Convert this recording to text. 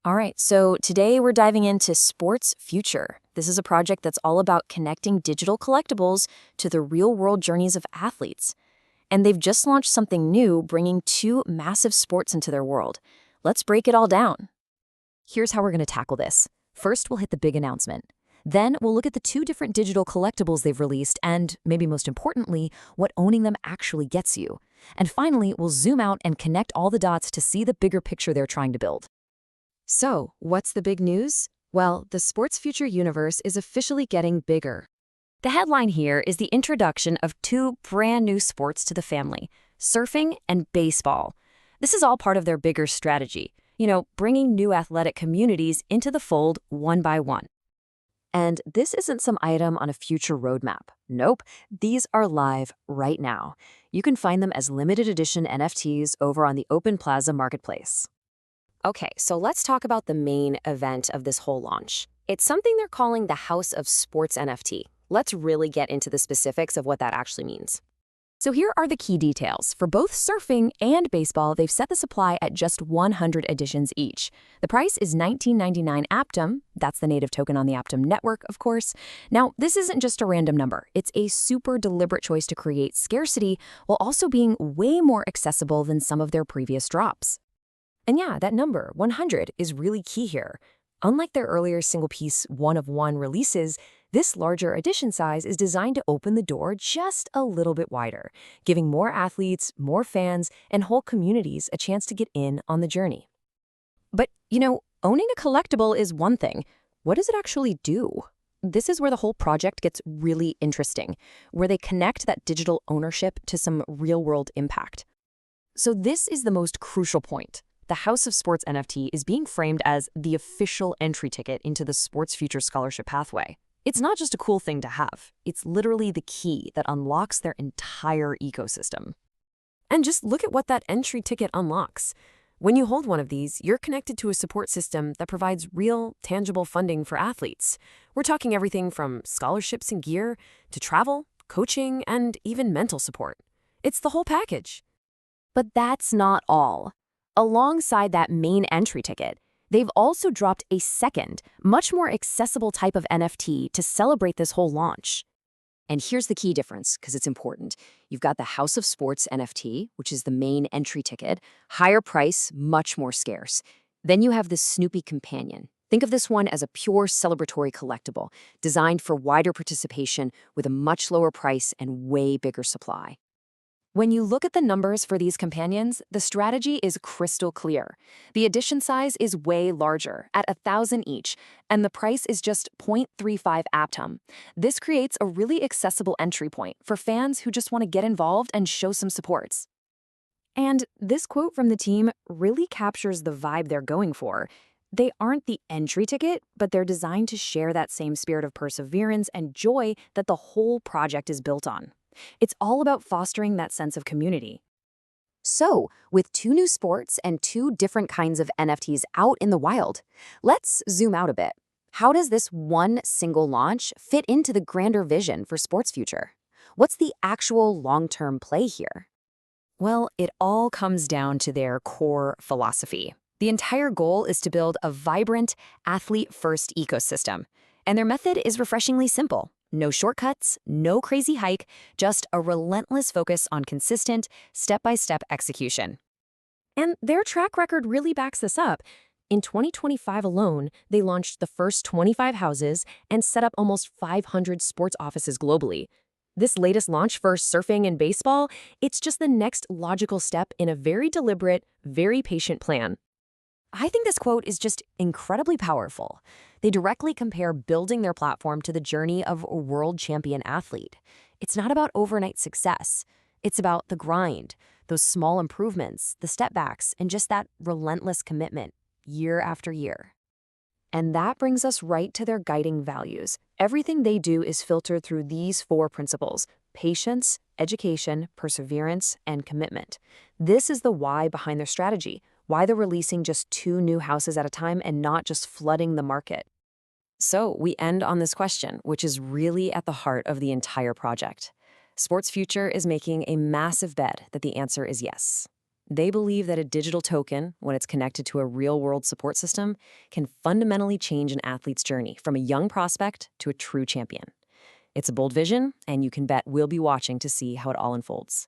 All right, so today we're diving into SportsFuture. This is a project that's all about connecting digital collectibles to the real-world journeys of athletes. And they've just launched something new, bringing two massive sports into their world. Let's break it all down. Here's how we're going to tackle this. First, we'll hit the big announcement. Then, we'll look at the two different digital collectibles they've released and, maybe most importantly, what owning them actually gets you. And finally, we'll zoom out and connect all the dots to see the bigger picture they're trying to build. So, what's the big news? Well, the SportsFuture universe is officially getting bigger. The headline here is the introduction of two brand new sports to the family, surfing and baseball. This is all part of their bigger strategy, bringing new athletic communities into the fold one by one. And this isn't some item on a future roadmap. Nope, these are live right now. You can find them as limited edition NFTs over on the openplaza marketplace. Okay, so let's talk about the main event of this whole launch. It's something they're calling the House of Sports NFT. Let's really get into the specifics of what that actually means. So here are the key details. For both surfing and baseball, they've set the supply at just 100 editions each. The price is $19.99 Aptum. That's the native token on the Aptum network, of course. Now, this isn't just a random number. It's a super deliberate choice to create scarcity while also being way more accessible than some of their previous drops. And yeah, that number, 100, is really key here. Unlike their earlier single-piece one-of-one releases, this larger edition size is designed to open the door just a little bit wider, giving more athletes, more fans, and whole communities a chance to get in on the journey. But, owning a collectible is one thing. What does it actually do? This is where the whole project gets really interesting, where they connect that digital ownership to some real-world impact. So this is the most crucial point. The House of Sports NFT is being framed as the official entry ticket into the SportsFuture scholarship pathway. It's not just a cool thing to have. It's literally the key that unlocks their entire ecosystem. And just look at what that entry ticket unlocks. When you hold one of these, you're connected to a support system that provides real, tangible funding for athletes. We're talking everything from scholarships and gear to travel, coaching, and even mental support. It's the whole package. But that's not all. Alongside that main entry ticket, they've also dropped a second, much more accessible type of NFT to celebrate this whole launch. And here's the key difference, because it's important. You've got the House of Sports NFT, which is the main entry ticket, higher price, much more scarce. Then you have the Snoopy Companion. Think of this one as a pure celebratory collectible, designed for wider participation with a much lower price and way bigger supply. When you look at the numbers for these companions, the strategy is crystal clear. The edition size is way larger, at 1,000 each, and the price is just 0.35 Aptum. This creates a really accessible entry point for fans who just want to get involved and show some supports. And this quote from the team really captures the vibe they're going for. They aren't the entry ticket, but they're designed to share that same spirit of perseverance and joy that the whole project is built on. It's all about fostering that sense of community. So, with two new sports and two different kinds of NFTs out in the wild, let's zoom out a bit. How does this one single launch fit into the grander vision for SportsFuture? What's the actual long-term play here? Well, it all comes down to their core philosophy. The entire goal is to build a vibrant, athlete-first ecosystem. And their method is refreshingly simple. No shortcuts, no crazy hype, just a relentless focus on consistent, step-by-step execution. And their track record really backs this up. In 2025 alone, they launched the first 25 houses and set up almost 500 sports offices globally. This latest launch for surfing and baseball, it's just the next logical step in a very deliberate, very patient plan. I think this quote is just incredibly powerful. They directly compare building their platform to the journey of a world champion athlete. It's not about overnight success. It's about the grind, those small improvements, the step backs, and just that relentless commitment year after year. And that brings us right to their guiding values. Everything they do is filtered through these four principles: patience, education, perseverance, and commitment. This is the why behind their strategy. Why they're releasing just two new houses at a time and not just flooding the market. So we end on this question, which is really at the heart of the entire project. SportsFuture is making a massive bet that the answer is yes. They believe that a digital token, when it's connected to a real-world support system, can fundamentally change an athlete's journey from a young prospect to a true champion. It's a bold vision, and you can bet we'll be watching to see how it all unfolds.